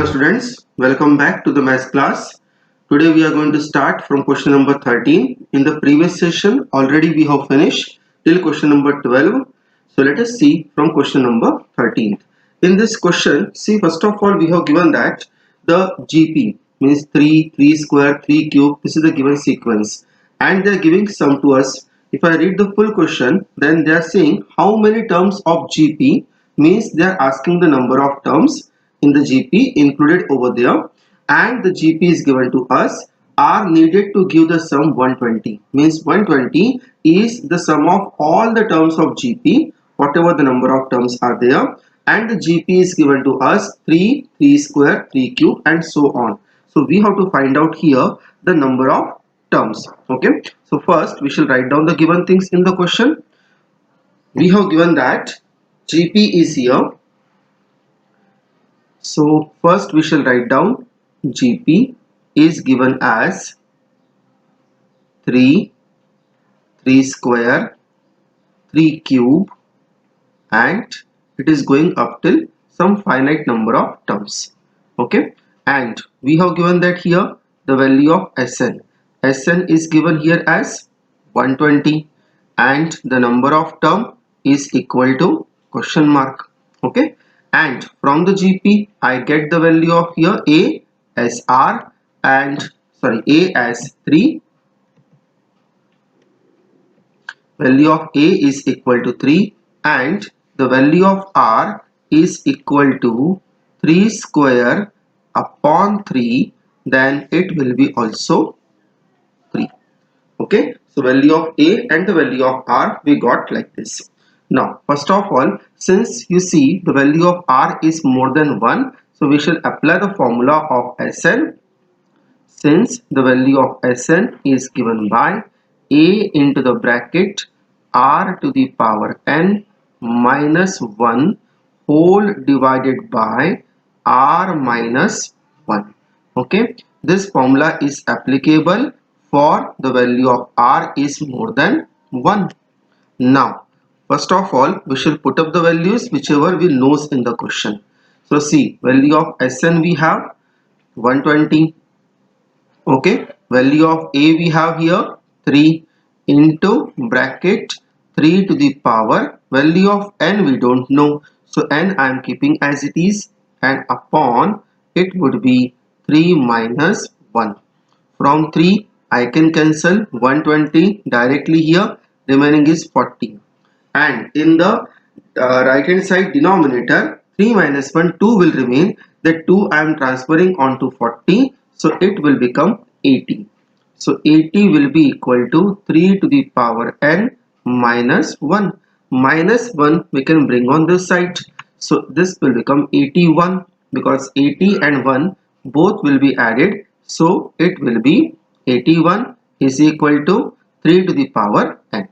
Hello students, welcome back to the maths class. Today we are going to start from question number 13. In the previous session already we have finished till question number 12. So let us see from question number 13. In this question, see, first of all we have given that the GP means 3 square, 3 cube, this is the given sequence, and they are giving sum to us. If I read the full question, then they are saying how many terms of GP, means they are asking the number of terms in the GP included over there, and the GP is given to us, are needed to give the sum 120, means 120 is the sum of all the terms of GP, whatever the number of terms are there, and the GP is given to us 3 square, 3 cube, and so on. So we have to find out here the number of terms. Okay, so first we shall write down the given things in the question. We have given that GP is here. So first we shall write down GP is given as 3 square, 3 cube, and it is going up till some finite number of terms. Okay, and we have given that here the value of Sn. Sn is given here as 120, and the number of term is equal to question mark. Okay, and from the GP I get the value of here A as R, and A as 3. Value of A is equal to 3, and the value of R is equal to 3 square upon 3, then it will be also 3. Okay, so value of A and the value of R we got like this. Now first of all, since you see the value of R is more than 1, so we shall apply the formula of Sn. Since the value of Sn is given by A into the bracket R to the power n minus 1 whole divided by R minus 1. Okay, this formula is applicable for the value of R is more than 1. Now first of all we shall put up the values whichever we knows in the question. So see, value of Sn we have 120. Okay, value of A we have here 3 into bracket 3 to the power, value of n we don't know, so n I am keeping as it is, and upon it would be 3 minus 1. From 3 I can cancel 120 directly here, remaining is 40, and in the right hand side denominator 3 minus 1 2 will remain, that 2 I am transferring onto 40, so it will become 80. So 80 will be equal to 3 to the power n minus 1. Minus 1 we can bring on this side, so this will become 81, because 80 and 1 both will be added, so it will be 81 is equal to 3 to the power n.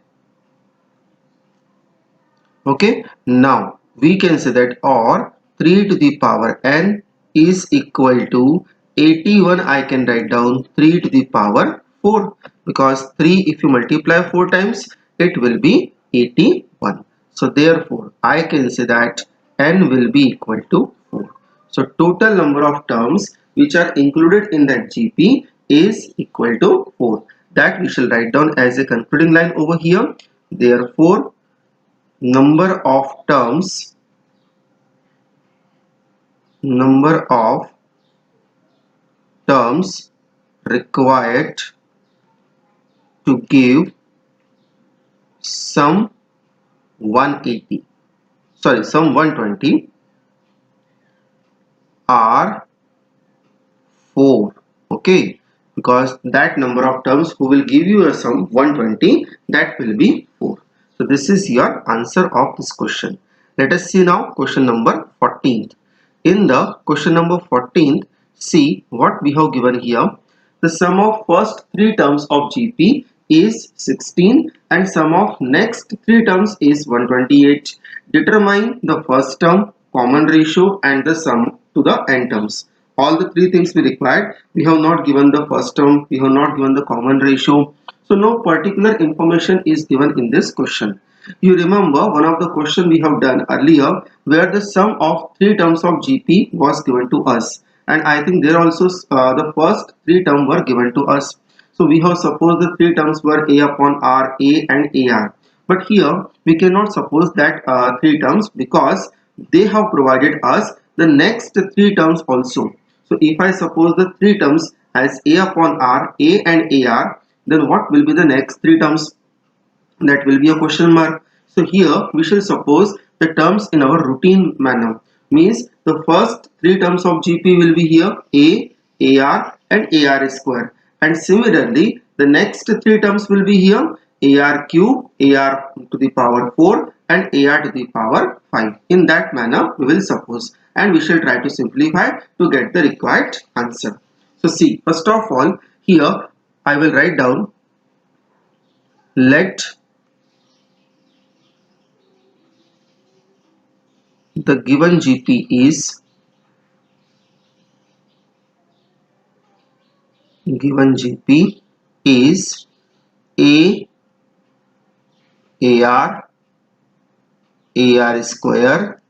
Okay, now we can say that, or 3 to the power n is equal to 81. I can write down 3 to the power 4, because 3 if you multiply 4 times it will be 81. So therefore I can say that n will be equal to 4. So total number of terms which are included in that GP is equal to 4. That we shall write down as a concluding line over here. Therefore number of terms required to give sum 120 are 4. Okay, because that number of terms who will give you a sum 120, that will be 4. So this is your answer of this question. Let us see now question number 14. In the question number 14, see what we have given here. The sum of first 3 terms of GP is 16 and sum of next 3 terms is 128. Determine the first term, common ratio, and the sum to the n terms. All the 3 things we required. We have not given the first term, we have not given the common ratio. So no particular information is given in this question. You remember one of the question we have done earlier where the sum of 3 terms of GP was given to us, and I think there also the first three terms were given to us. So we have supposed the three terms were a upon r, a and ar. But here we cannot suppose that three terms, because they have provided us the next three terms also. So if I suppose the three terms as a upon r, a and ar, then what will be the next three terms? That will be a question mark. So here we shall suppose the terms in our routine manner. Means the first three terms of GP will be here A, AR and AR square. And similarly the next three terms will be here AR cube, AR to the power 4 and AR to the power 5. In that manner we will suppose, and we shall try to simplify to get the required answer. So see, first of all here I will write down, let the given GP is A, AR, AR square,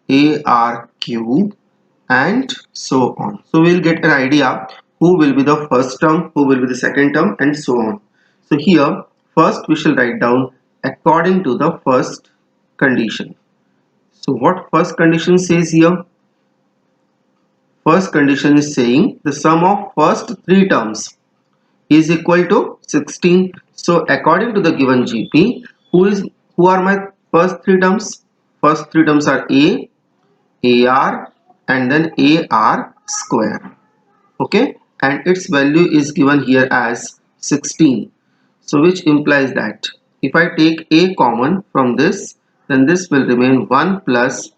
AR cube and so on. So we'll get an idea who will be the first term, who will be the second term and so on. So here first we shall write down according to the first condition. So what first condition says here? First condition is saying the sum of first three terms is equal to 16. So according to the given GP, who are my first three terms? First three terms are A, AR and then AR square. Okay, and its value is given here as 16. So which implies that if I take A common from this, then this will remain 1 plus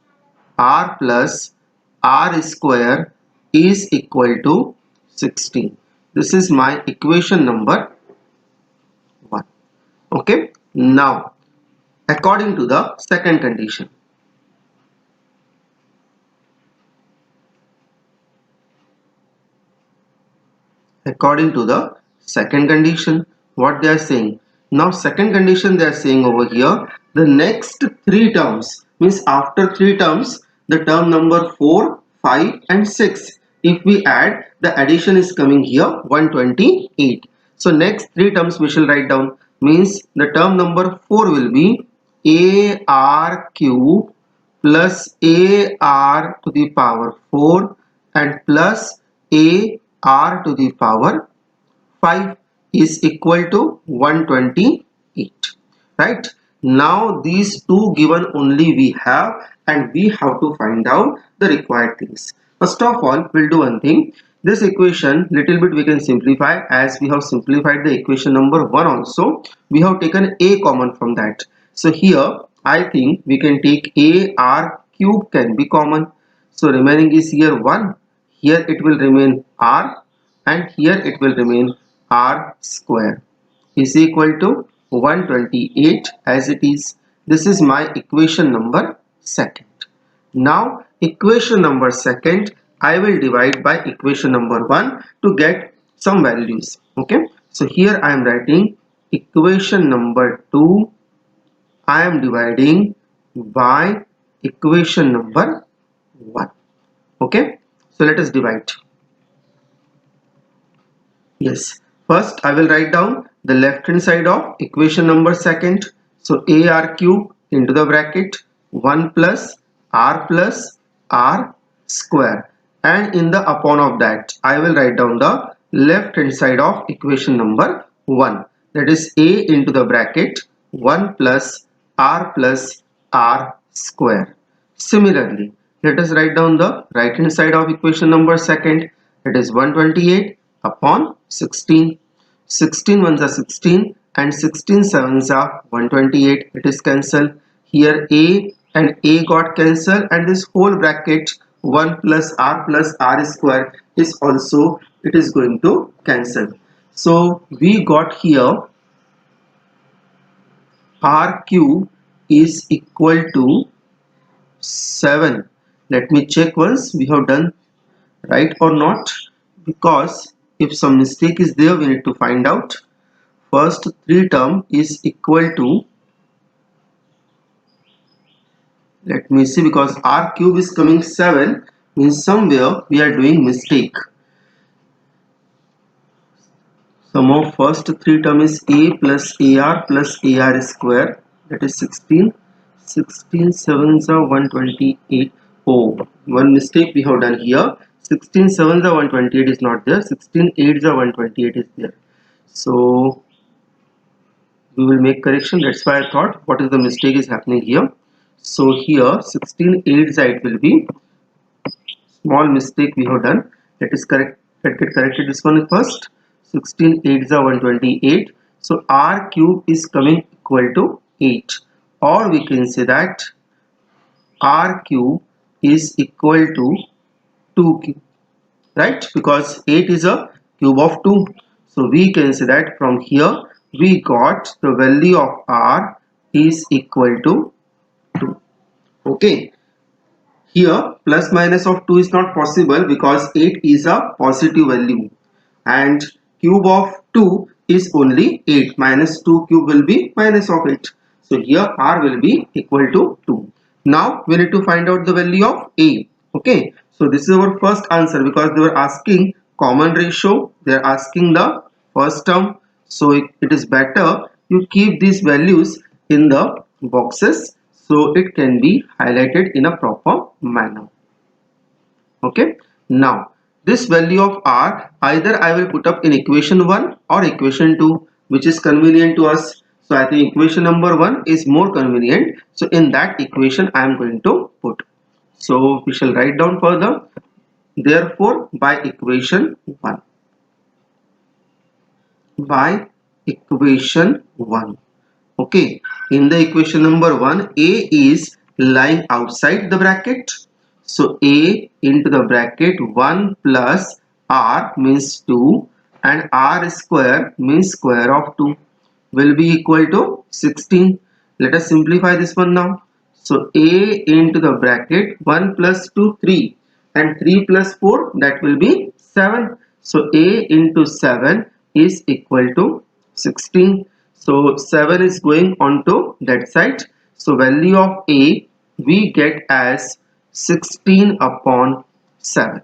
R square is equal to 16. This is my equation number 1. Okay, now according to the second condition, what they are saying now, second condition they are saying over here, the next three terms, means after three terms, the term number 4, 5 and 6, if we add, the addition is coming here 128. So next three terms we shall write down, means the term number 4 will be AR cube plus AR to the power 4 and plus AR to the power 5 is equal to 128. Right, now these two given only we have, and we have to find out the required things. First of all, we'll do one thing. This equation little bit we can simplify, as we have simplified the equation number 1 also. We have taken a common from that. So here I think we can take AR cube can be common. So remaining is here 1. Here it will remain R and here it will remain R square is equal to 128 as it is. This is my equation number second. Now equation number second I will divide by equation number 1 to get some values. Okay, so here I am writing equation number 2 I am dividing by equation number 1. Okay, so let us divide. Yes, first I will write down the left hand side of equation number second. So AR cube into the bracket 1 plus R square, and in the upon of that I will write down the left hand side of equation number 1, that is A into the bracket 1 plus R square. Similarly, let us write down the right hand side of equation number second, that is 128 upon 16. 16 ones are 16 and 16 sevens are 128. It is cancelled. Here A and A got cancelled, and this whole bracket 1 plus R square is also, it is going to cancel. So we got here R cube is equal to 7. Let me check once we have done right or not, because if some mistake is there we need to find out. First three term is equal to, let me see, because R cube is coming 7, means somewhere we are doing mistake. Sum of first three term is a plus ar square, that is 16. 16 sevens are 128. Oh, one mistake we have done here. 16 sevens are 128 is not there. 16 eights are 128 is there. So we will make correction. That's why I thought what is the mistake is happening here. So here 16 eights it will be. Small mistake we have done. Let is correct. Let get corrected this one first. 16 eights are 128. So r cube is coming equal to 8, or we can say that r cube is equal to 2 cube, right? Because 8 is a cube of 2. So we can say that from here we got the value of r is equal to 2. Okay. Here plus minus of 2 is not possible because 8 is a positive value and cube of 2 is only 8. Minus 2 cube will be minus of 8. So here r will be equal to 2. Now we need to find out the value of a. Okay. So this is our first answer because they were asking common ratio. They are asking the first term. So it is better you keep these values in the boxes so it can be highlighted in a proper manner. Okay. Now this value of r either I will put up in equation 1 or equation 2, which is convenient to us. So I think equation number 1 is more convenient. So in that equation I am going to put. So we shall write down further. Therefore by equation 1. By equation 1. Okay, in the equation number 1, a is lying outside the bracket. So a into the bracket 1 plus r means 2 and r square means square of 2 will be equal to 16. Let us simplify this one now. So a into the bracket 1 plus 2 3 and 3 plus 4 that will be 7. So a into 7 is equal to 16. So 7 is going onto that side. So value of a we get as 16 upon 7.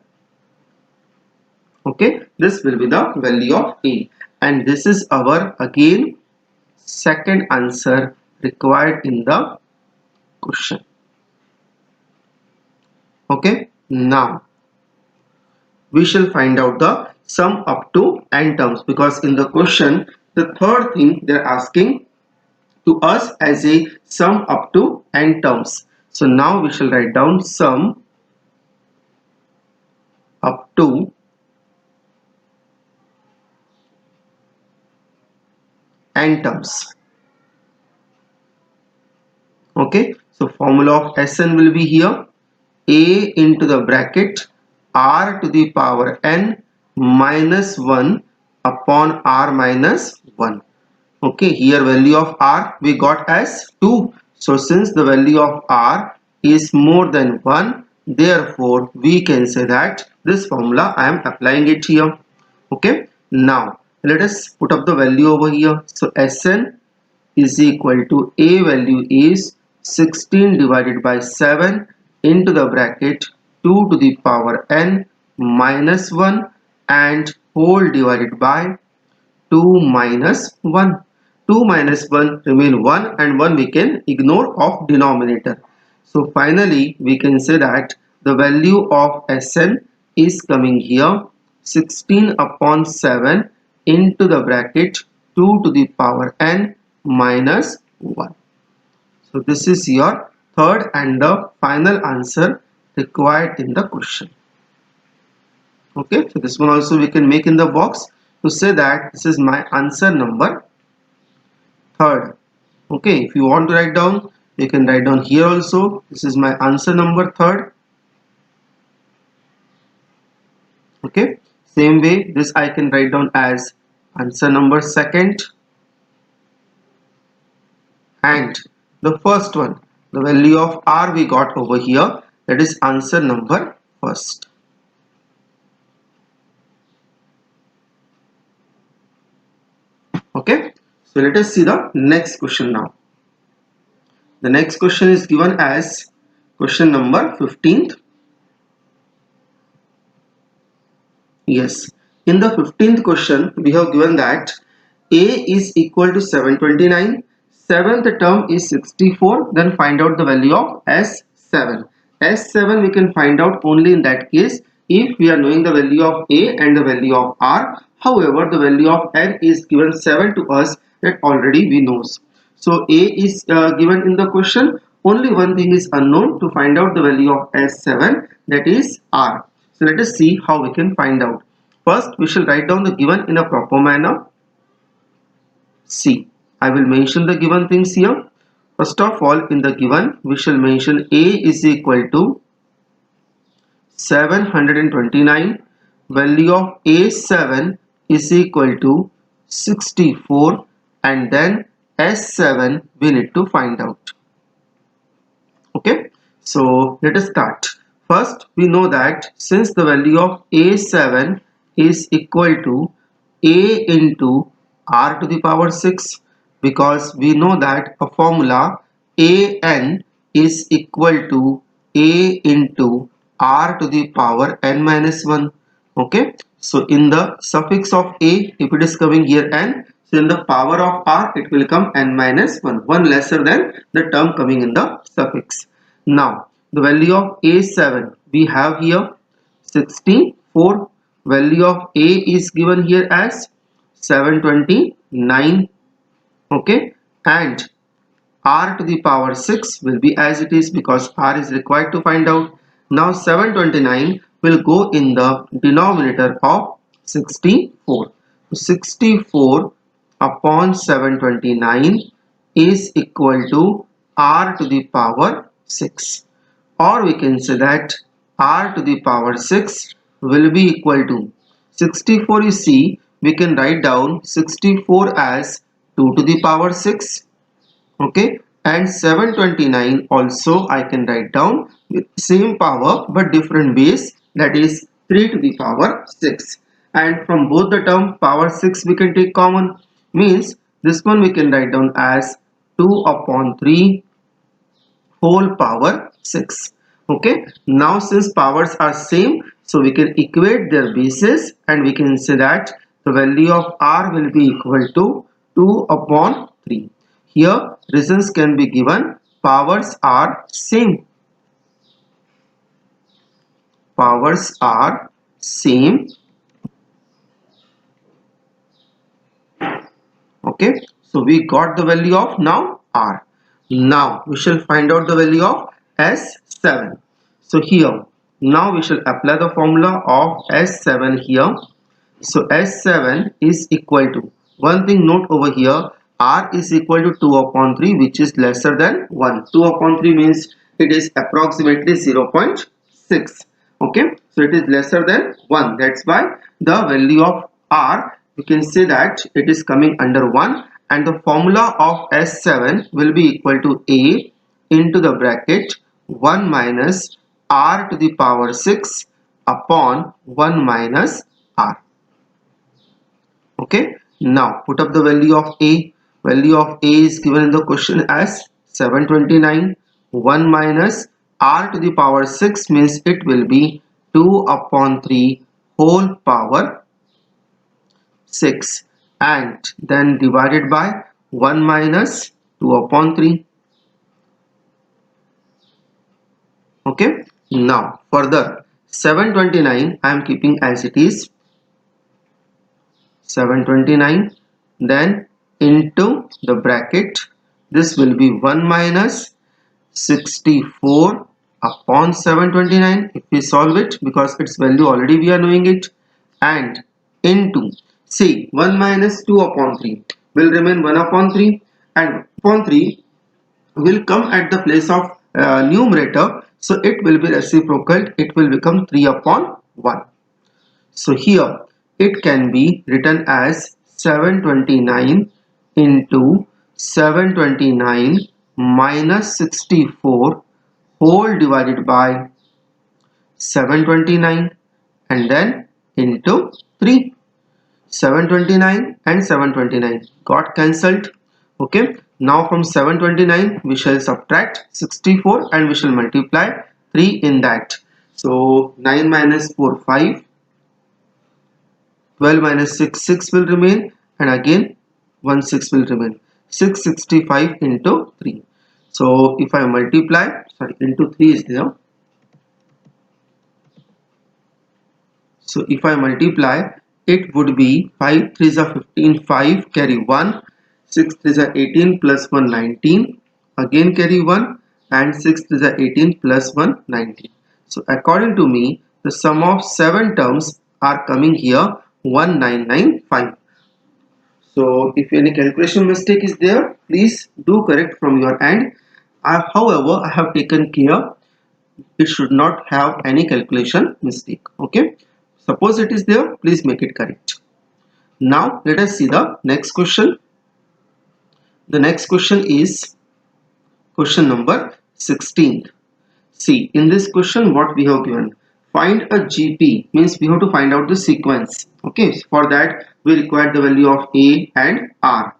Okay, this will be the value of a, and this is our again second answer required in the question. Okay, now we shall find out the sum up to n terms, because in the question the third thing they are asking to us as a sum up to n terms. So now we shall write down sum up to n terms. Okay, so formula of Sn will be here, a into the bracket r to the power n minus 1 upon r minus 1. Okay, here value of r we got as 2. So since the value of r is more than 1, therefore we can say that this formula I am applying it here. Okay, now let us put up the value over here. So Sn is equal to a value is 16 divided by 7 into the bracket 2 to the power n minus 1 and whole divided by 2 minus 1. 2 minus 1 remain 1 and 1 we can ignore of denominator. So finally we can say that the value of Sn is coming here 16 upon 7 into the bracket 2 to the power n minus 1. So this is your third and the final answer required in the question. Okay, so this one also we can make in the box to say that this is my answer number third. Okay, if you want to write down, you can write down here also. This is my answer number third. Okay, same way this I can write down as answer number second, and the first one, the value of r we got over here, that is answer number first. Okay, so let us see the next question now. The next question is given as question number 15th. Yes. In the 15th question, we have given that A is equal to 729. Seventh term is 64. Then find out the value of S7. S7 we can find out only in that case if we are knowing the value of A and the value of R. However, the value of N is given 7 to us, that already we knows. So A is given in the question. Only one thing is unknown to find out the value of S7, that is R. So let us see how we can find out. First, we shall write down the given in a proper manner. See, I will mention the given things here. First of all, in the given, we shall mention A is equal to 729. Value of A7 is equal to 64, and then S7 we need to find out. Okay, so let us start. First, we know that since the value of A7 is equal to A into R to the power 6, because we know that a formula AN is equal to A into R to the power n minus 1. Okay, so in the suffix of A, if it is coming here n, so in the power of R it will come n minus 1, one lesser than the term coming in the suffix. Now the value of A7 we have here 64. Value of A is given here as 729. Okay, and R to the power 6 will be as it is, because R is required to find out. Now 729 will go in the denominator of 64. 64 upon 729 is equal to R to the power 6. Or we can say that R to the power 6 will be equal to 64. You see, we can write down 64 as 2 to the power 6. Okay, and 729 also I can write down with same power but different base, that is 3 to the power 6. And from both the term power 6 we can take common, means this one we can write down as 2 upon 3 whole power 6. Okay, now since powers are same, so we can equate their bases and we can say that the value of R will be equal to 2 upon 3. Here reasons can be given, powers are same. Powers are same. Okay, so we got the value of now R. Now we shall find out the value of S7. So here now we shall apply the formula of S7 here. So S7 is equal to, one thing note over here, R is equal to 2 upon 3, which is lesser than 1. 2 upon 3 means it is approximately 0.6. Okay, so it is lesser than 1. That's why the value of R, you can say that it is coming under 1, and the formula of S7 will be equal to A into the bracket 1 minus R to the power 6 upon 1 minus R. Okay, now put up the value of A. Value of A is given in the question as 729. 1 minus R to the power 6 means it will be 2 upon 3 whole power 6, and then divided by 1 minus 2 upon 3. Okay, now further 729 I am keeping as it is, 729, then into the bracket, this will be 1 minus 64 upon 729 if we solve it, because its value already we are knowing it, and into, see, 1 minus 2 upon 3 will remain 1 upon 3, and upon 3 will come at the place of numerator, so it will be reciprocal, it will become 3 upon 1. So here it can be written as 729 into 729 minus 64 whole divided by 729, and then into 3. 729 and 729 got cancelled. Okay, now from 729 we shall subtract 64 and we shall multiply 3 in that. So 9 minus 4, 5. 12 minus 6, 6 will remain, and again 1 6 will remain. 665 into 3. So if I multiply, sorry, into 3 is there. So if I multiply, it would be 5 3s are 15, 5 carry 1, 6 3s are 18 plus 1 19, again carry 1, and 6 3s are 18 plus 1 19. So according to me, the sum of 7 terms are coming here 1995. So if any calculation mistake is there, please do correct from your end. However, I have taken care it should not have any calculation mistake. Okay, suppose it is there, please make it correct. Now let us see the next question. The next question is question number 16. See, in this question what we have given, find a GP, means we have to find out the sequence. Okay, for that we require the value of A and R.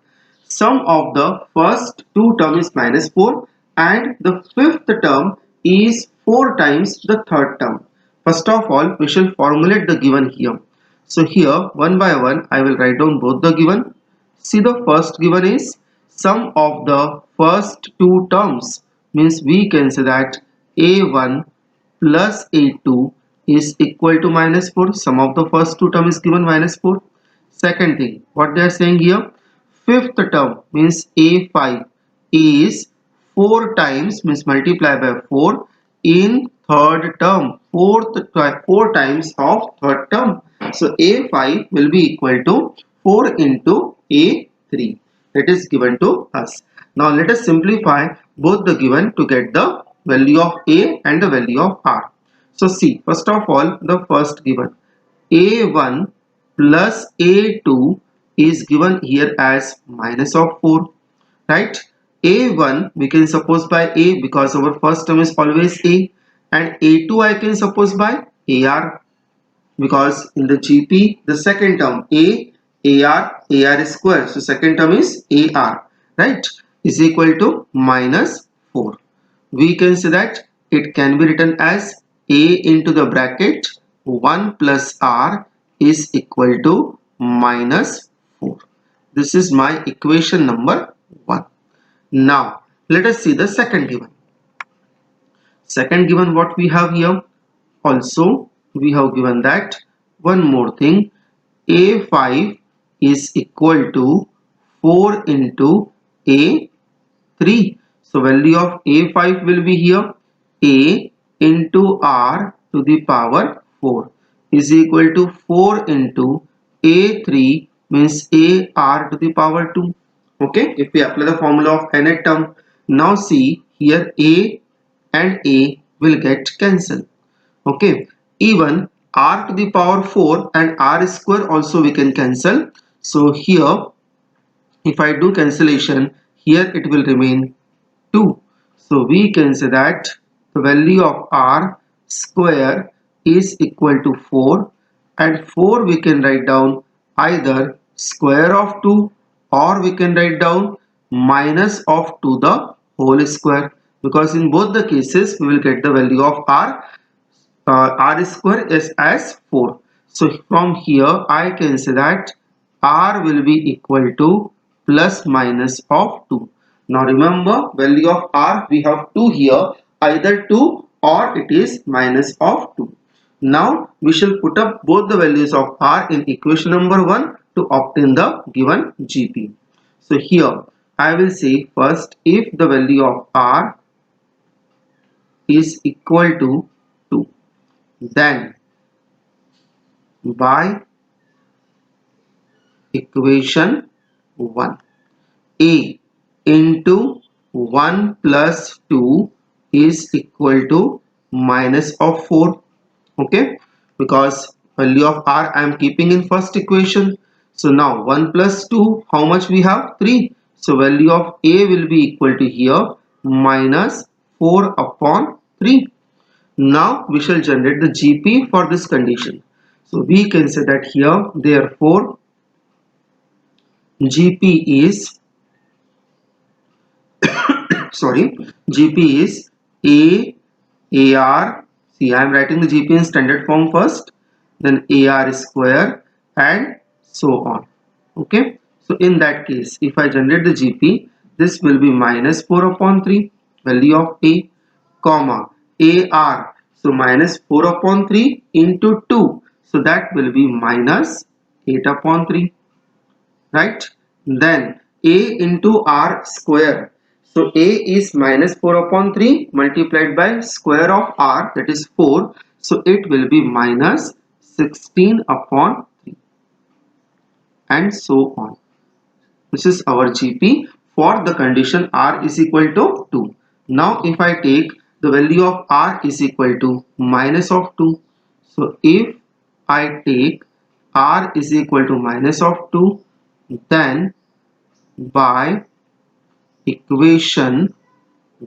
Sum of the first two terms is minus 4 and the fifth term is 4 times the third term. First of all, we shall formulate the given here. So here one by one I will write down both the given. See, the first given is sum of the first two terms, means we can say that A1 plus A2 is equal to minus 4. Sum of the first two terms is given minus 4. Second thing, what they are saying here, fifth term means A5 is 4 times, means multiply by 4 in third term, 4 times of third term. So A5 will be equal to 4 into A3. That is given to us. Now let us simplify both the given to get the value of A and the value of R. So see, first of all, the first given, A1 plus A2 is given here as minus of 4, right? A1 we can suppose by A because our first term is always A, and A2 I can suppose by AR because in the GP the second term AR square, so second term is AR, right, is equal to minus 4. We can say that it can be written as A into the bracket 1 plus R is equal to minus 4. This is my equation number 1. Now let us see the second given. Second given what we have here, also we have given that one more thing, A5 is equal to 4 into A3. So value of A5 will be here A into R to the power 4 is equal to 4 into A3 means AR to the power 2. Okay, if we apply the formula of nth term, now see here A and A will get cancelled. Okay, even R to the power 4 and R square also we can cancel. So here if I do cancellation, here it will remain 2. So we can say that the value of R square is equal to 4, and 4 we can write down either square of 2 or we can write down minus of 2 the whole square, because in both the cases we will get the value of R square is as 4. So from here I can say that R will be equal to plus minus of 2. Now remember, value of R we have 2 here, either 2 or it is minus of 2. Now we shall put up both the values of R in equation number 1 to obtain the given GP. So here I will say first, if the value of R is equal to 2, then by equation 1, A into 1 plus 2 is equal to minus of 4. Okay, because value of R I am keeping in first equation. So now 1 plus 2, how much we have? 3. So value of A will be equal to here minus 4 upon 3. Now we shall generate the GP for this condition. So we can say that here, therefore GP is GP is AR. See, I am writing the GP in standard form first, then AR square and so on. Okay, so in that case, if I generate the GP, this will be minus 4 upon 3 value of A, comma AR, so minus 4 upon 3 into 2, so that will be minus 8 upon 3, right? Then A into R square, so A is minus 4 upon 3 multiplied by square of R, that is 4, so it will be minus 16 upon 3 and so on. This is our GP for the condition R is equal to 2. Now if I take the value of R is equal to minus of 2. So if I take R is equal to minus of 2, then by equation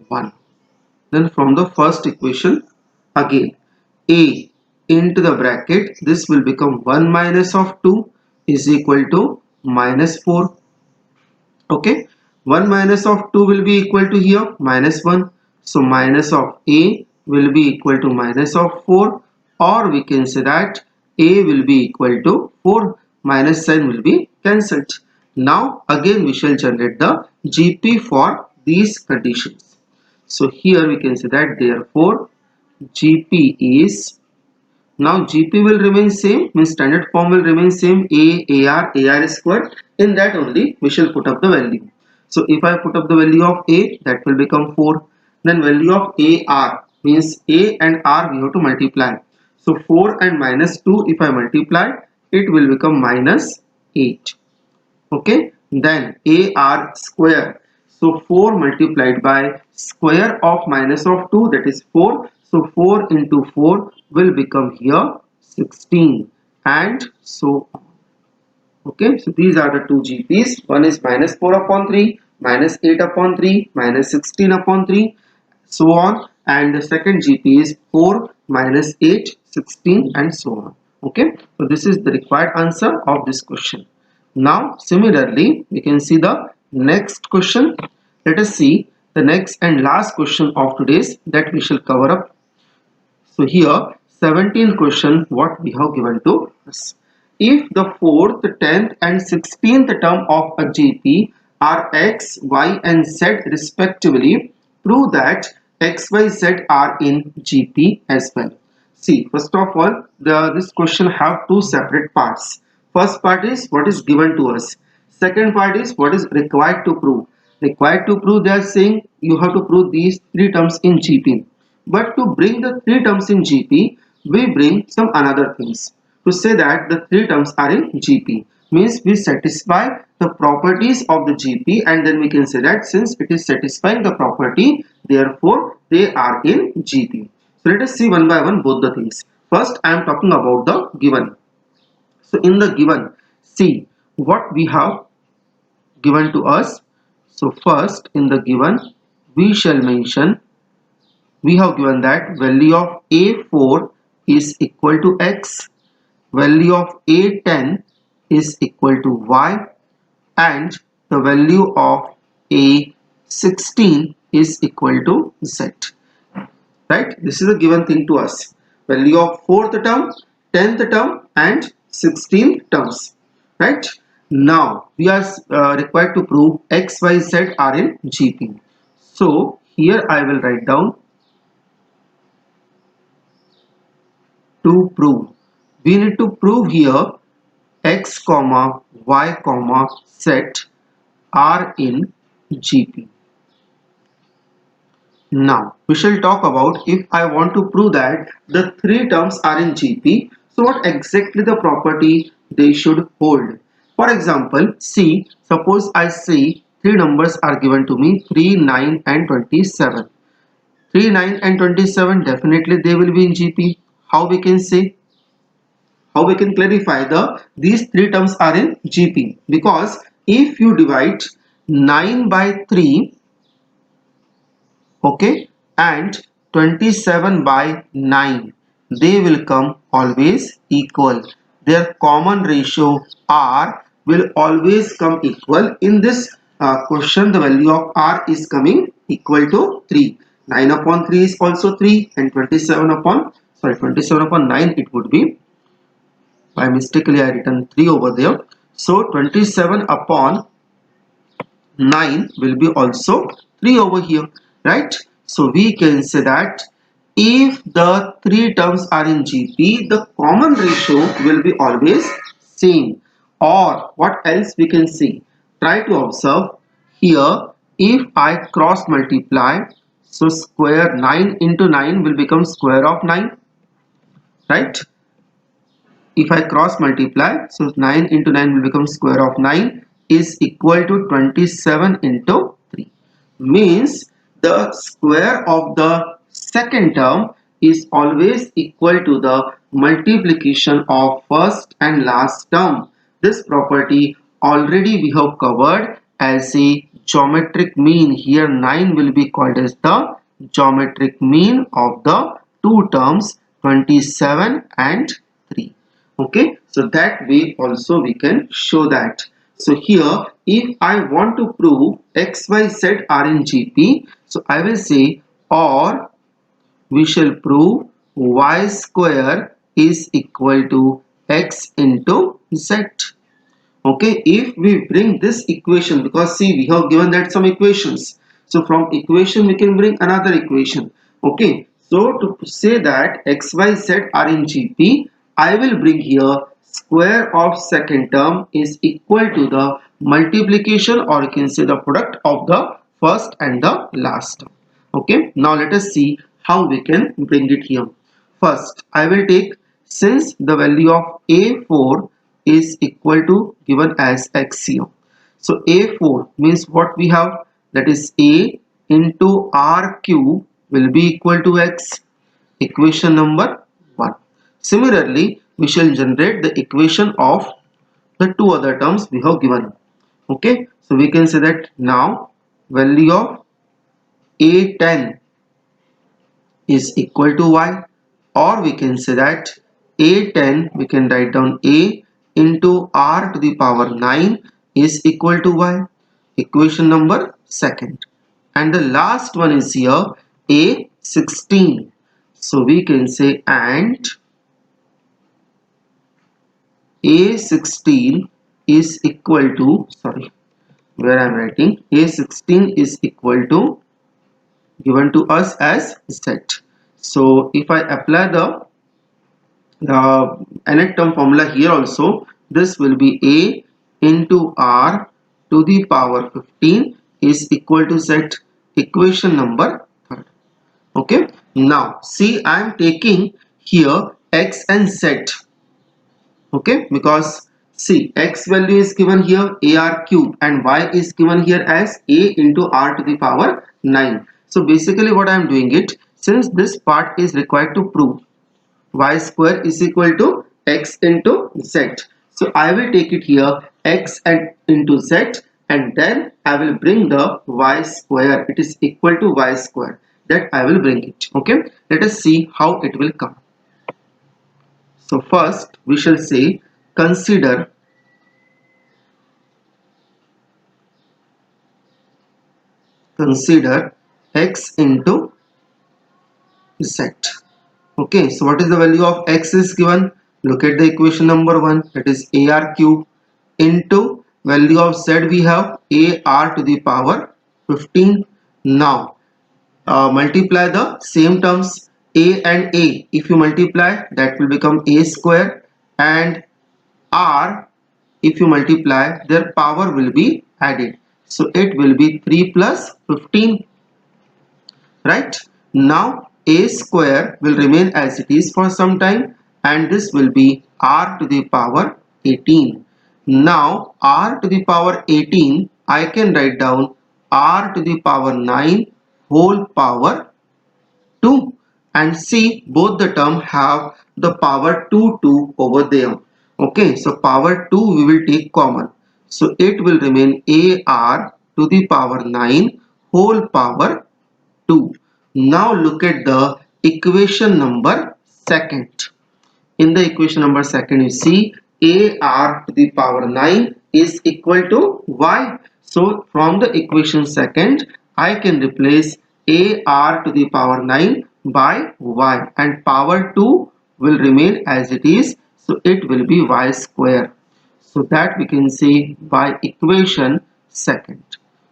1. Then from the first equation, again A into the bracket, this will become 1 minus of 2 is equal to minus 4. Okay, 1 minus of 2 will be equal to here minus 1. So minus of A will be equal to minus of 4, or we can say that A will be equal to 4, minus sign will be cancelled. Now again we shall generate the GP for these conditions. So here we can say that therefore GP is, now GP will remain same, means standard form will remain same, AR square. In that only we shall put up the value. So if I put up the value of A, that will become 4. Then value of AR, means A and R we have to multiply. So 4 and minus 2 if I multiply, it will become minus 8. Okay, then AR square, so 4 multiplied by square of minus of 2, that is 4, so 4 into 4 will become here 16 and so on. Okay, so these are the two GPs. One is minus 4 upon 3, minus 8 upon 3, minus 16 upon 3, so on, and the second GP is 4, minus 8, 16 and so on. Okay, so this is the required answer of this question. Now similarly we can see the next question. Let us see the next and last question of today's that we shall cover up. So here 17th question what we have given to us. If the 4th, 10th and 16th term of a GP are x, y and z respectively, prove that x, y, z are in GP as well. See, first of all, this question have two separate parts. First part is what is given to us. Second part is what is required to prove. Required to prove, they are saying you have to prove these three terms in GP. But to bring the three terms in GP, we bring some another things. To say that the three terms are in GP means we satisfy the properties of the GP, and then we can say that since it is satisfying the property, therefore they are in GP. So let us see one by one both the things. First I am talking about the given. So in the given, see what we have given to us. So first in the given we shall mention, we have given that value of A4 is equal to X, value of A10 is equal to Y, and the value of A16 is equal to Z. Right? This is a given thing to us. Value of 4th term, 10th term and 16th terms. Right? Now we are required to prove X, Y, Z are in GP. So here I will write down to prove. We need to prove here x comma y comma z are in GP. Now we shall talk about if I want to prove that the three terms are in GP, so what exactly the property they should hold. For example, see, suppose I say three numbers are given to me 3, 9 and 27. 3, 9 and 27 definitely they will be in GP. How we can say? How we can clarify these three terms are in GP? Because if you divide 9 by 3, okay, and 27 by 9, they will come always equal. Their common ratio R will always come equal. In this question, the value of R is coming equal to 3. 9 upon 3 is also 3, and 27 upon 9 it would be By mistakenly I written 3 over there. So 27 upon 9 will be also 3 over here, right? So we can say that if the three terms are in GP, the common ratio will be always same. Or what else we can see? Try to observe here. If I cross multiply, so square 9 into 9 will become square of 9, right? If I cross multiply, so 9 into 9 will become square of 9 is equal to 27 into 3. Means the square of the second term is always equal to the multiplication of first and last term. This property already we have covered as a geometric mean. Here 9 will be called as the geometric mean of the two terms 27 and 3. Okay, so that way also we can show that. So here if I want to prove x, y, z are in GP, so I will say, or we shall prove y square is equal to x into z. Okay, if we bring this equation, because see we have given that some equations, so from equation we can bring another equation. Okay, so to say that x, y, z are in GP, I will bring here square of second term is equal to the multiplication, or you can say the product of the first and the last term. Okay, now let us see how we can bring it here. First I will take, since the value of a4 is equal to given as x here, so a4 means what we have, that is a into r cube will be equal to x, equation number 1. Similarly we shall generate the equation of the two other terms we have given. Okay, so we can say that now value of a10 is equal to y, or we can say that a10 we can write down a into r to the power 9 is equal to y, equation number second. And the last one is here a16, so we can say and a16 is equal to, sorry, where I am writing a16 is equal to given to us as z. So if I apply the nth term formula here also, this will be a into r to the power 15 is equal to z, equation number third. Okay, now see I am taking here x and z. Okay, because see x value is given here ar cube and y is given here as a into r to the power 9. So basically what I am doing it, since this part is required to prove y square is equal to x into z, so I will take it here x and into z, and then I will bring the y square, it is equal to y square, that I will bring it. Okay, let us see how it will come. So first we shall say consider x into z. Okay, so what is the value of x is given? Look at the equation number 1, that is ar cube into value of z we have ar to the power 15. Now multiply the same terms a and a. If you multiply, that will become a square, and r, if you multiply, their power will be added, so it will be 3 plus 15, right? Now a square will remain as it is for some time, and this will be r to the power 18. Now r to the power 18 I can write down r to the power 9 whole power 2, and see both the term have the power 2 over there. Okay, so power 2 we will take common, so it will remain ar to the power 9 whole power 2. Now look at the equation number second. In the equation number second you see ar to the power 9 is equal to y. So from the equation second I can replace ar to the power 9 by y, and power 2 will remain as it is. So it will be y square. So that we can say by equation second.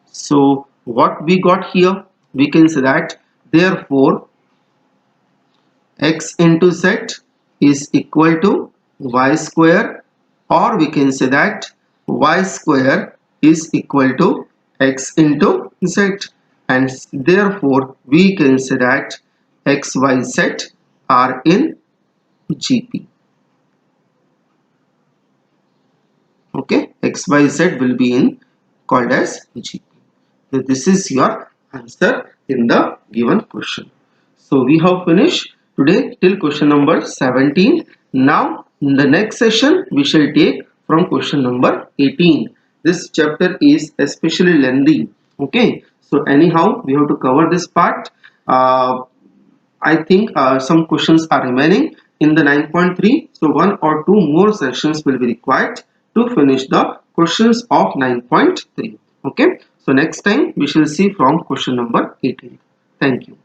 So what we got here, we can say that therefore x into z is equal to y square, or we can say that y square is equal to x into z, and therefore we can say that x, y, z are in GP. Okay, x, y, z will be in called as GP. So this is your answer in the given question. So we have finished today till question number 17. Now in the next session we shall take from question number 18. This chapter is especially lengthy. Okay, so anyhow we have to cover this part. I think some questions are remaining in the 9.3. So one or two more sessions will be required to finish the questions of 9.3. Okay. So next time we shall see from question number 18. Thank you.